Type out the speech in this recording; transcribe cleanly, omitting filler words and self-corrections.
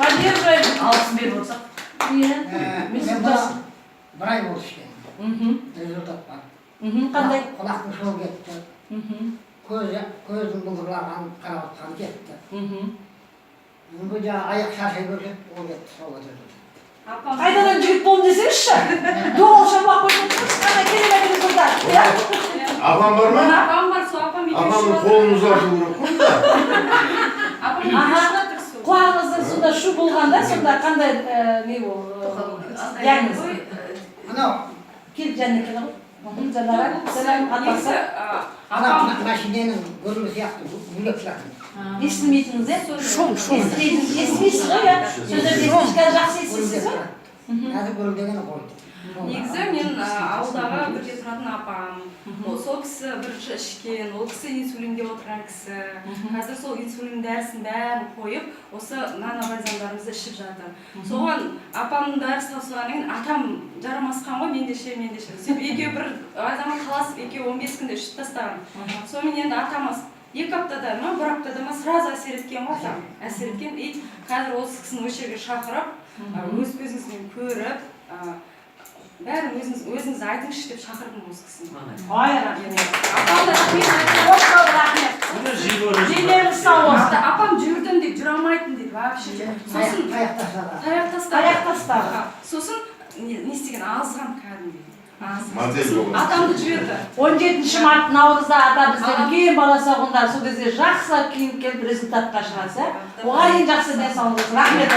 поддерживаем. Алсын беріп отырсақ. Иә. Мен бір ай болды ішкен. Результат бар. Қандай? Құлақтың шоу кетті. Көздің бұлдырлаған қарауытқан кетті. Бұл жаңа аяқ шашай көрсет, ол кетті, сол өтеді. Қайдадан жігіт болдым десеңізші. Доғал шамақ қойып отырсыз, қандай керемет результат. Апам бар ма? Апам бар, сол апам үйде Апамның қолын ұзарту керек қой да. Құлағыңызда сонда шу болғанда, сонда қандай не ол? Диагноз. Анау, Келіп жәнне келі ғой. Сәлем атасы. анау машиненің көрімі сияқты бөлек шығатын. Естілмейтіңіз, е? Естімейсіз ғой, е? Сөздерді естішкен жақсы естісіз ғой? Қазір бөлімдегені қойды. Негізі мен ауылдағы бірге тұратын апам. Сол кісі бірінші ішкен, ол кісі инсулинде отырған кісі. Қазір сол инсулин дәрісін бәрін қойып, осы нано-бальзамдарымызды ішіп жатыр. Соған апамның дәрісі тапсырғаннан кейін атам жарамасқан ғой, мен де ше. Сөйтіп екеуі бір азамат қаласып, екеуі 15 күнде ішіп тастаған. Сонымен енді атамыз 2 аптада ма, 1 аптада ма сразу әсер еткен ғой, әсер еткен. И қазір осы кісіні осы жерге шақырып, өз көзіңізбен көріп, бәрін өзіңіз айтыңызшы деп шақырдым осы кісіні. Ай, рахмет. Рахмет. Жеңдеріңіз сау болсын. Апам жүрдім дейді, жүре алмайтын дейді, вообще. Сосын таяқ тастады. Сосын не істеген, азған кәдімгідей. Атамды жіберді. 17 март наурызда ата бізден үлкен бала соғында сол кезде жақсылап киініп келіп результатқа шығасыз. Оған ең жақсы денсаулығыңыз. Рахмет.